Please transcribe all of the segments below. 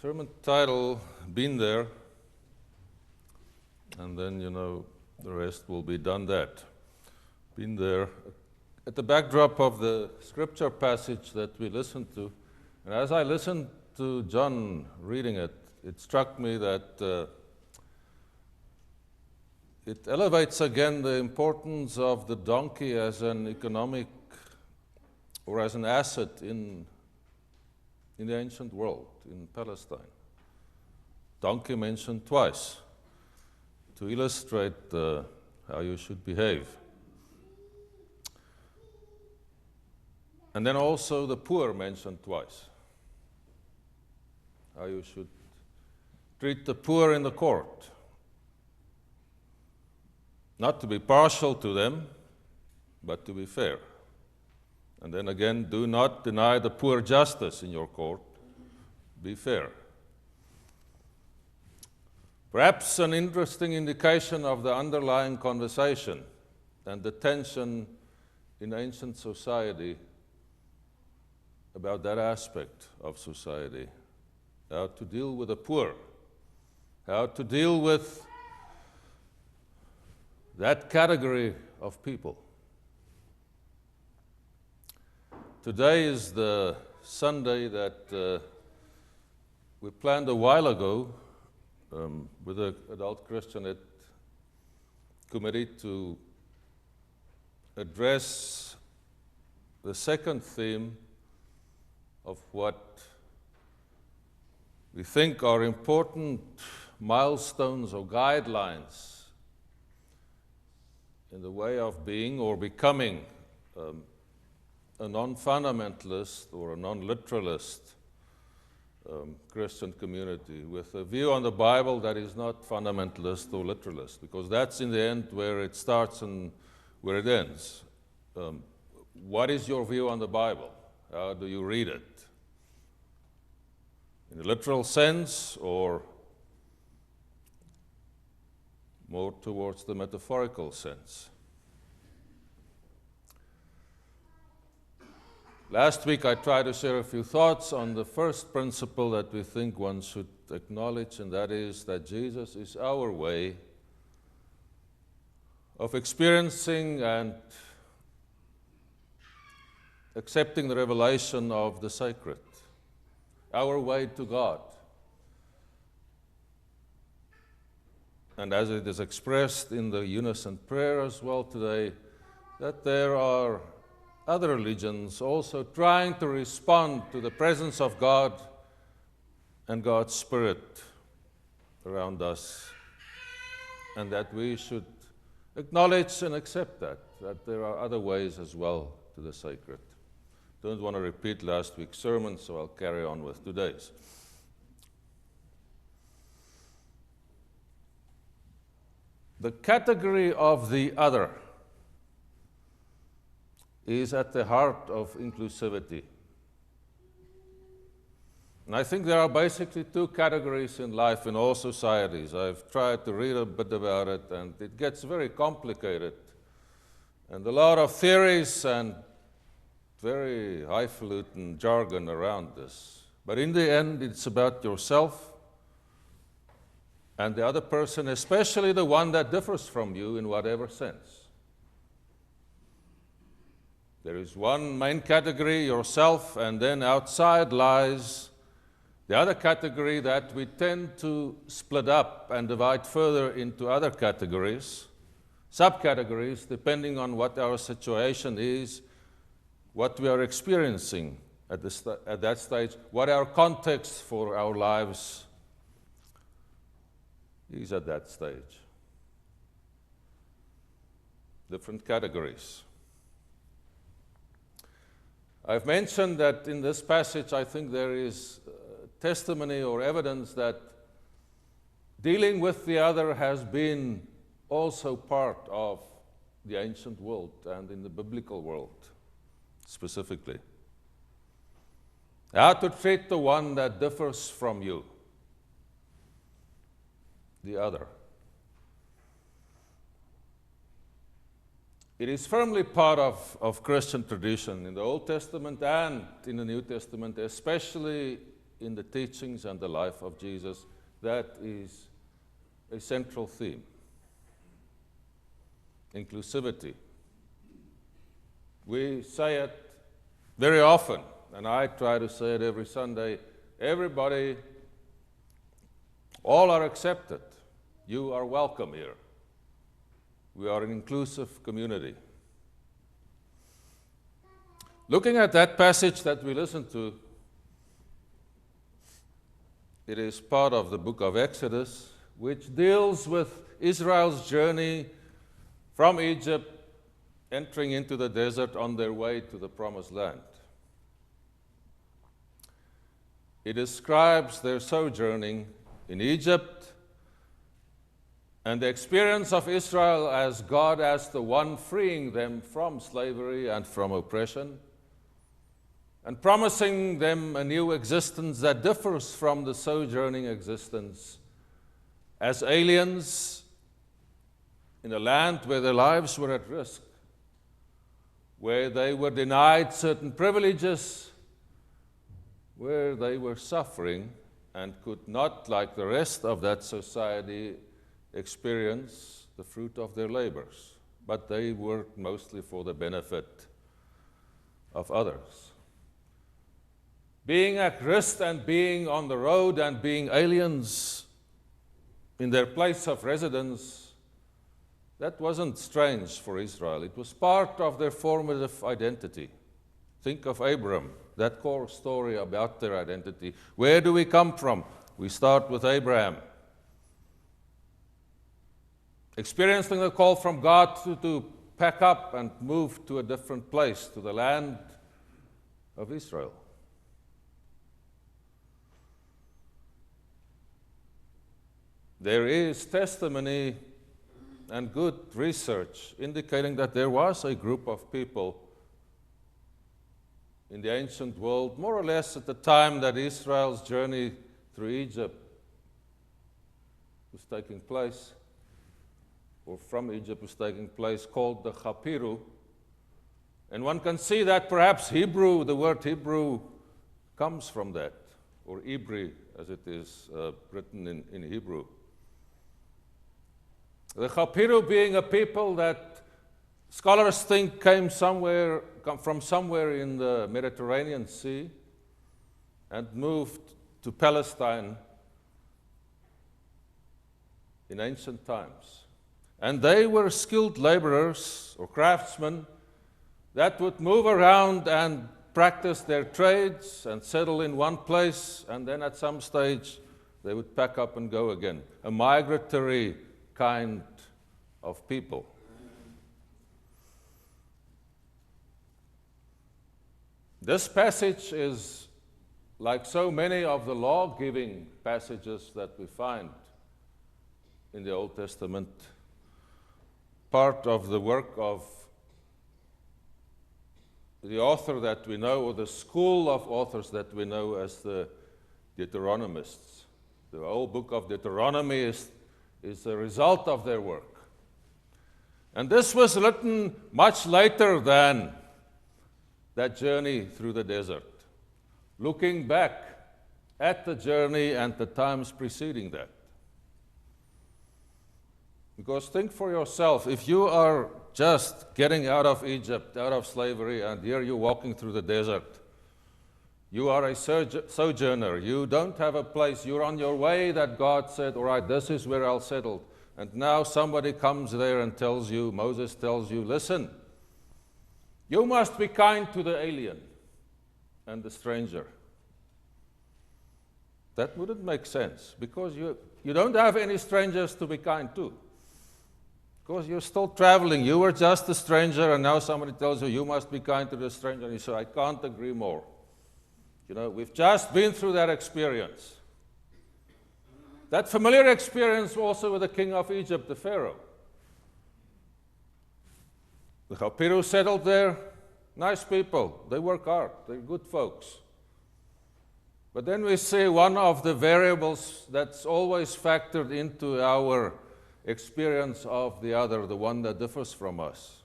Sermon title, Been There, and then, the rest will be done that. Been there. At the backdrop of the scripture passage that we listened to, and as I listened to John reading it, it struck me that it elevates again the importance of the donkey as an economic or as an asset in the ancient world, in Palestine. Donkey mentioned twice to illustrate how you should behave. And then also the poor mentioned twice, how you should treat the poor in the court. Not to be partial to them, but to be fair. And then again, do not deny the poor justice in your court. Be fair. Perhaps an interesting indication of the underlying conversation and the tension in ancient society about that aspect of society, how to deal with the poor, how to deal with that category of people. Today is the Sunday that we planned a while ago with the Adult Christianate Committee to address the second theme of what we think are important milestones or guidelines in the way of being or becoming a non-fundamentalist or a non-literalist Christian community with a view on the Bible that is not fundamentalist or literalist, because that's in the end where it starts and where it ends. What is your view on the Bible? How do you read it? In a literal sense or more towards the metaphorical sense? Last week I tried to share a few thoughts on the first principle that we think one should acknowledge, and that is that Jesus is our way of experiencing and accepting the revelation of the sacred, our way to God. And as it is expressed in the unison prayer as well today, that there are other religions also trying to respond to the presence of God and God's Spirit around us, and that we should acknowledge and accept that there are other ways as well to the sacred. Don't want to repeat last week's sermon, so I'll carry on with today's. The category of the other is at the heart of inclusivity. And I think there are basically two categories in life in all societies. I've tried to read a bit about it, and it gets very complicated. And a lot of theories and very highfalutin jargon around this. But in the end, it's about yourself and the other person, especially the one that differs from you in whatever sense. There is one main category, yourself, and then outside lies the other category that we tend to split up and divide further into other categories, subcategories, depending on what our situation is, what we are experiencing at that stage, what our context for our lives is at that stage. Different categories. I've mentioned that in this passage I think there is testimony or evidence that dealing with the other has been also part of the ancient world and in the biblical world specifically. How to treat the one that differs from you, the other. It is firmly part of Christian tradition in the Old Testament and in the New Testament, especially in the teachings and the life of Jesus. That is a central theme. Inclusivity. We say it very often, and I try to say it every Sunday. Everybody, all are accepted. You are welcome here. We are an inclusive community. Looking at that passage that we listened to, it is part of the book of Exodus, which deals with Israel's journey from Egypt, entering into the desert on their way to the Promised Land. It describes their sojourning in Egypt and the experience of Israel as God as the one freeing them from slavery and from oppression, and promising them a new existence that differs from the sojourning existence as aliens in a land where their lives were at risk, where they were denied certain privileges, where they were suffering and could not, like the rest of that society, experience the fruit of their labors. But they worked mostly for the benefit of others. Being at risk and being on the road and being aliens in their place of residence, that wasn't strange for Israel. It was part of their formative identity. Think of Abram, that core story about their identity. Where do we come from? We start with Abraham. Experiencing the call from God to pack up and move to a different place, to the land of Israel. There is testimony and good research indicating that there was a group of people in the ancient world, more or less at the time that Israel's journey through Egypt was taking place, or from Egypt was taking place, called the Chapiru. And one can see that perhaps Hebrew, the word Hebrew, comes from that, or Ibri, as it is written in Hebrew. The Chapiru being a people that scholars think come from somewhere in the Mediterranean Sea and moved to Palestine in ancient times. And they were skilled laborers or craftsmen that would move around and practice their trades and settle in one place, and then at some stage they would pack up and go again. A migratory kind of people. This passage is, like so many of the law-giving passages that we find in the Old Testament, part of the work of the author that we know, or the school of authors that we know as the Deuteronomists. The whole book of Deuteronomy is a result of their work. And this was written much later than that journey through the desert, looking back at the journey and the times preceding that. Because think for yourself, if you are just getting out of Egypt, out of slavery, and here you're walking through the desert, you are a sojourner, you don't have a place, you're on your way that God said, all right, this is where I'll settle. And now somebody comes there and tells you, Moses tells you, listen, you must be kind to the alien and the stranger. That wouldn't make sense, because you don't have any strangers to be kind to. Because you're still traveling. You were just a stranger, and now somebody tells you, you must be kind to the stranger. And you say, I can't agree more. You know, we've just been through that experience. That familiar experience also with the king of Egypt, the Pharaoh. The Chapiru settled there, nice people. They work hard. They're good folks. But then we see one of the variables that's always factored into our experience of the other, the one that differs from us.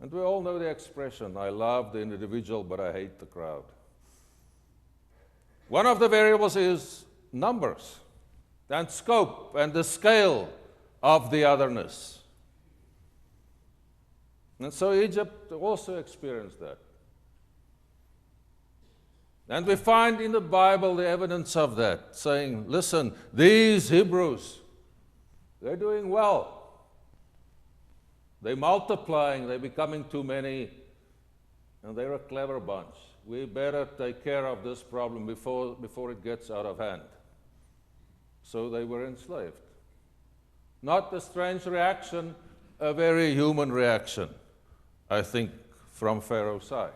And we all know the expression, I love the individual, but I hate the crowd. One of the variables is numbers and scope and the scale of the otherness. And so Egypt also experienced that. And we find in the Bible the evidence of that, saying, listen, these Hebrews, they're doing well. They're multiplying, they're becoming too many, and they're a clever bunch. We better take care of this problem before it gets out of hand. So they were enslaved. Not a strange reaction, a very human reaction, I think, from Pharaoh's side.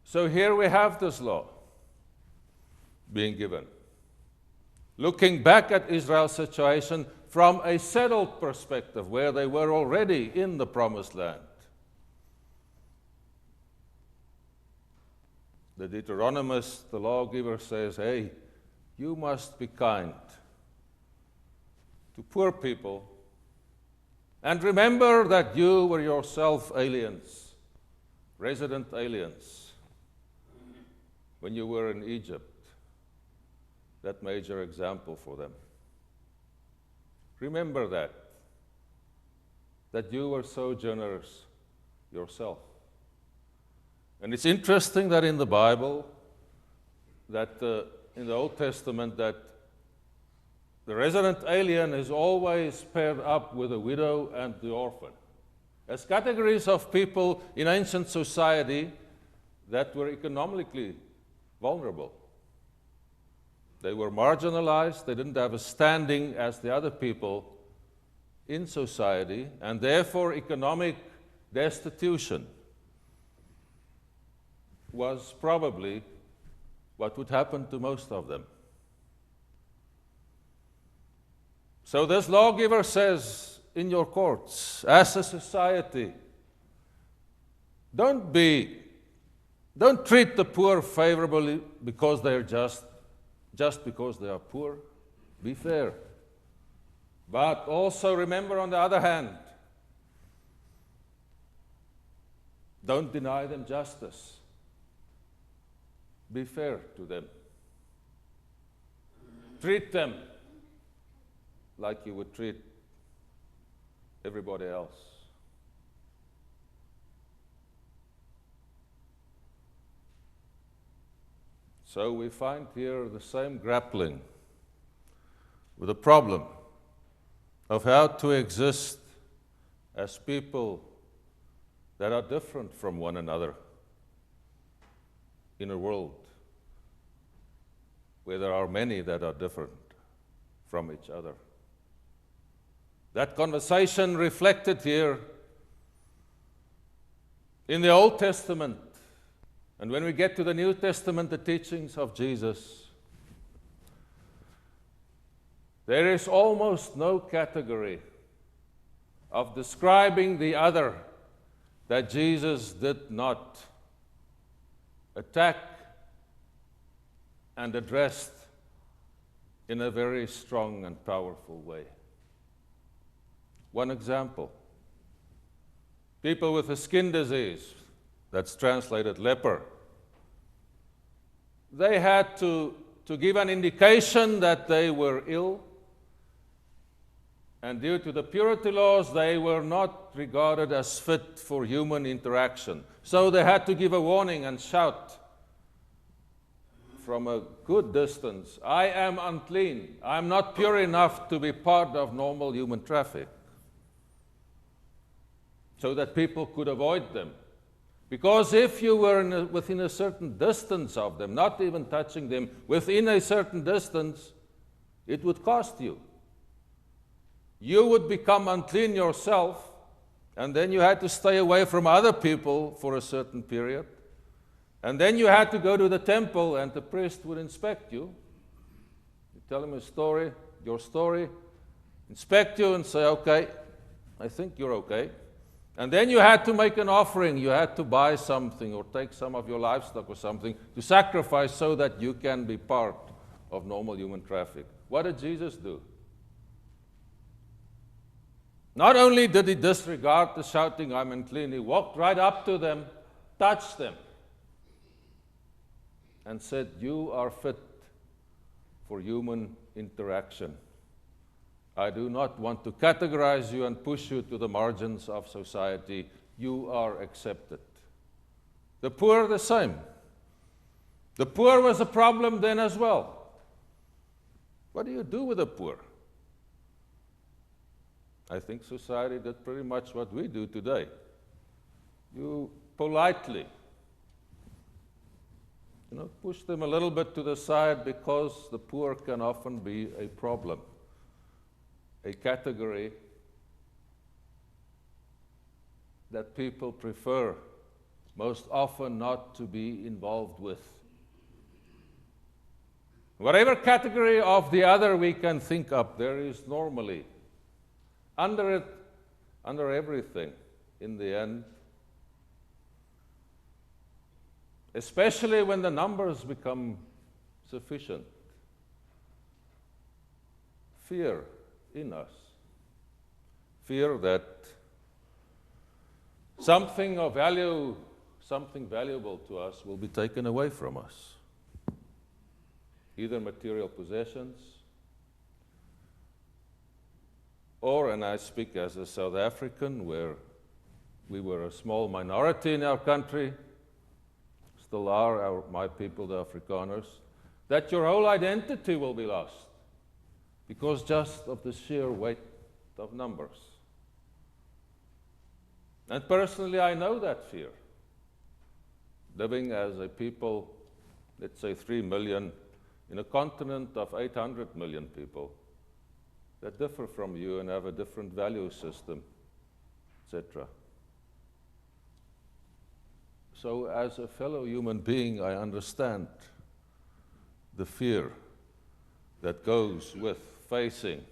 So here we have this law being given. Looking back at Israel's situation from a settled perspective, where they were already in the Promised Land. The Deuteronomist, the lawgiver, says, hey, you must be kind to poor people, and remember that you were yourself aliens, resident aliens, when you were in Egypt. That major example for them. Remember that you were sojourners yourself. And it's interesting that in the Bible, that in the Old Testament, that the resident alien is always paired up with the widow and the orphan, as categories of people in ancient society that were economically vulnerable. They were marginalized, they didn't have a standing as the other people in society, and therefore economic destitution was probably what would happen to most of them. So this lawgiver says in your courts, as a society, don't treat the poor favorably because they're just because they are poor. Be fair. But also remember, on the other hand, don't deny them justice. Be fair to them. Treat them like you would treat everybody else. So we find here the same grappling with the problem of how to exist as people that are different from one another in a world where there are many that are different from each other. That conversation reflected here in the Old Testament. And when we get to the New Testament, the teachings of Jesus, there is almost no category of describing the other that Jesus did not attack and address in a very strong and powerful way. One example, people with a skin disease, that's translated leper. They had to give an indication that they were ill, and due to the purity laws, they were not regarded as fit for human interaction. So they had to give a warning and shout from a good distance, I am unclean. I'm not pure enough to be part of normal human traffic. So that people could avoid them. Because if you were within a certain distance of them, not even touching them, within a certain distance, it would cost you. You would become unclean yourself, and then you had to stay away from other people for a certain period. And then you had to go to the temple, and the priest would inspect you. You tell him a story, your story, inspect you and say, okay, I think you're okay. And then you had to make an offering. You had to buy something or take some of your livestock or something to sacrifice so that you can be part of normal human traffic. What did Jesus do? Not only did he disregard the shouting, I'm unclean, he walked right up to them, touched them, and said, "You are fit for human interaction. I do not want to categorize you and push you to the margins of society. You are accepted." The poor, the same. The poor was a problem then as well. What do you do with the poor? I think society did pretty much what we do today. You politely, push them a little bit to the side, because the poor can often be a problem, a category that people prefer most often not to be involved with. Whatever category of the other we can think of, there is normally, under it, under everything, in the end, especially when the numbers become sufficient, fear in us. Fear that something of value, something valuable to us will be taken away from us. Either material possessions, or, and I speak as a South African, where we were a small minority in our country, still are, my people, the Afrikaners, that your whole identity will be lost because just of the sheer weight of numbers. And personally, I know that fear. Living as a people, let's say 3 million, in a continent of 800 million people that differ from you and have a different value system, etc. So as a fellow human being, I understand the fear that goes with facing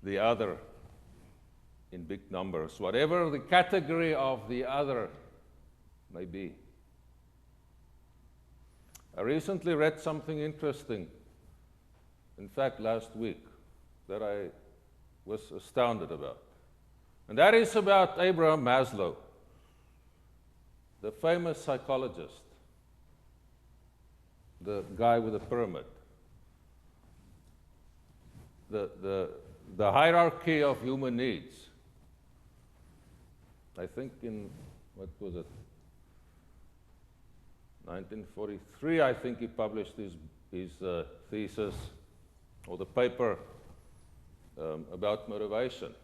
the other in big numbers, whatever the category of the other may be. I recently read something interesting, in fact last week, that I was astounded about. And that is about Abraham Maslow, the famous psychologist, the guy with the pyramid. The hierarchy of human needs. I think in, what was it, 1943, I think he published his thesis, or the paper, about motivation.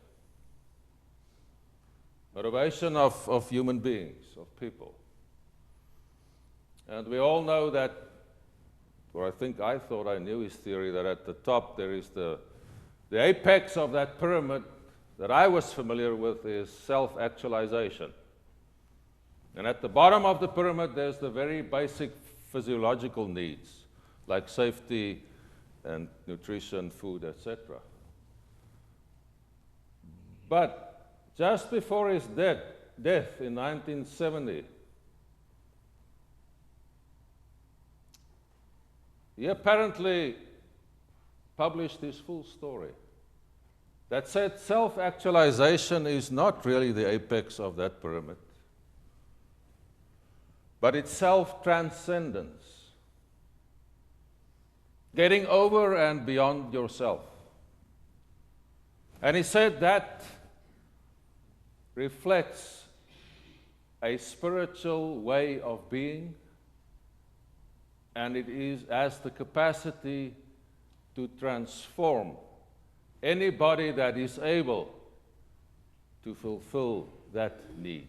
Motivation of human beings, of people. And we all know that, or I thought I knew his theory, that at the top there is the apex of that pyramid that I was familiar with is self-actualization. And at the bottom of the pyramid, there's the very basic physiological needs, like safety and nutrition, food, etc. But just before his death in 1970, he apparently published his full story that said self-actualization is not really the apex of that pyramid, but it's self-transcendence, getting over and beyond yourself. And he said that reflects a spiritual way of being, and it has the capacity to transform anybody that is able to fulfill that need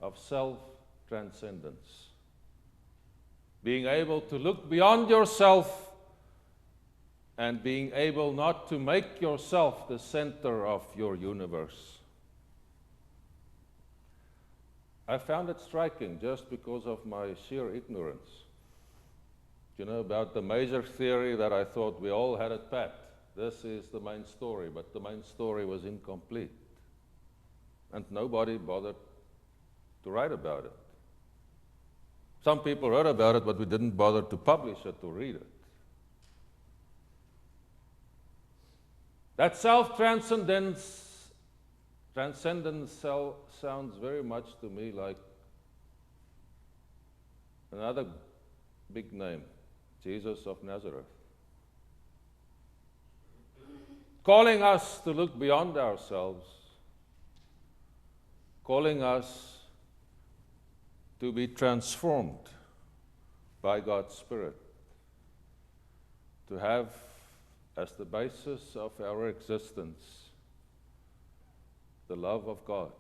of self-transcendence. Being able to look beyond yourself and being able not to make yourself the center of your universe. I found it striking just because of my sheer ignorance. About the major theory that I thought we all had it pat. This is the main story, but the main story was incomplete. And nobody bothered to write about it. Some people wrote about it, but we didn't bother to publish it or read it. That self-transcendence sounds very much to me like another big name, Jesus of Nazareth, calling us to look beyond ourselves, calling us to be transformed by God's Spirit, to have as the basis of our existence the love of God,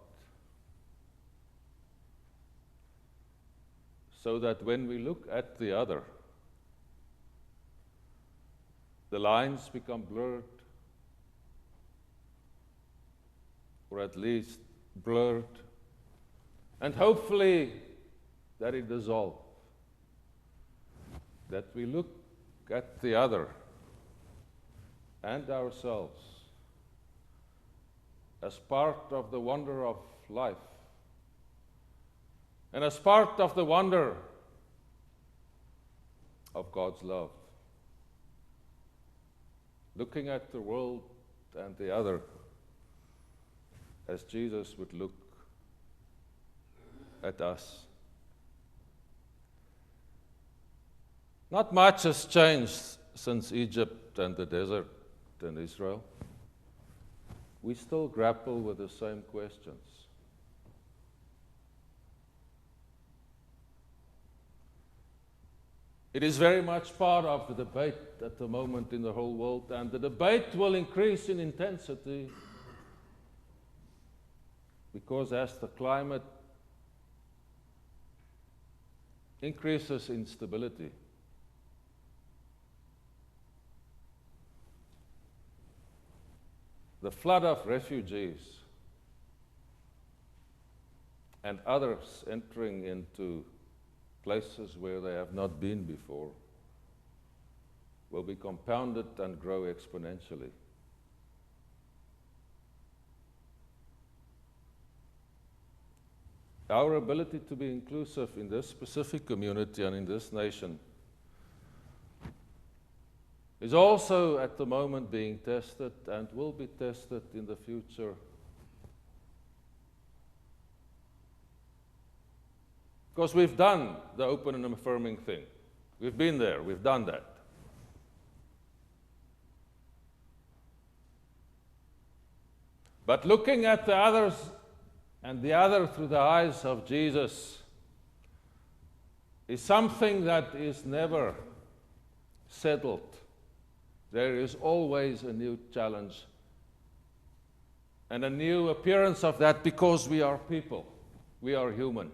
so that when we look at the other, the lines become blurred, or at least blurred, and hopefully that it dissolves, that we look at the other and ourselves as part of the wonder of life, and as part of the wonder of God's love. Looking at the world and the other as Jesus would look at us. Not much has changed since Egypt and the desert and Israel. We still grapple with the same questions. It is very much part of the debate at the moment in the whole world, and the debate will increase in intensity because as the climate increases in stability, the flood of refugees and others entering into places where they have not been before will be compounded and grow exponentially. Our ability to be inclusive in this specific community and in this nation is also at the moment being tested and will be tested in the future. Because we've done the open and affirming thing. We've been there, we've done that. But looking at the others and the other through the eyes of Jesus is something that is never settled. There is always a new challenge and a new appearance of that because we are people, we are human.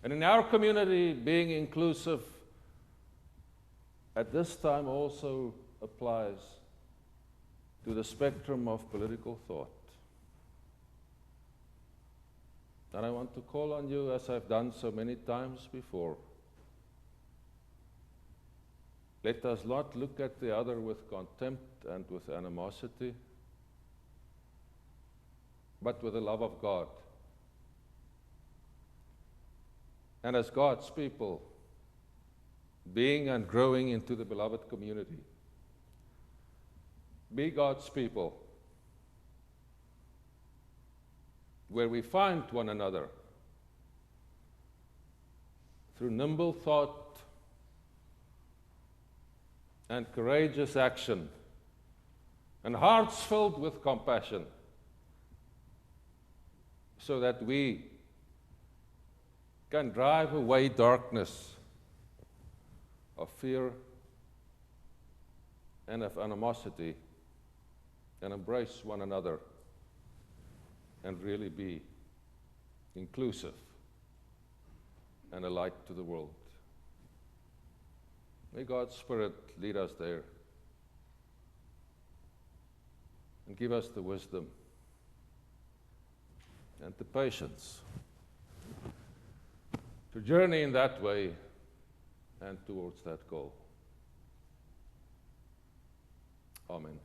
And in our community, being inclusive at this time also applies to the spectrum of political thought. And I want to call on you, as I've done so many times before, let us not look at the other with contempt and with animosity, but with the love of God. And as God's people, being and growing into the beloved community, be God's people, where we find one another through nimble thought and courageous action and hearts filled with compassion, so that we can drive away darkness of fear and of animosity and embrace one another and really be inclusive and a light to the world. May God's Spirit lead us there and give us the wisdom and the patience to journey in that way and towards that goal. Amen.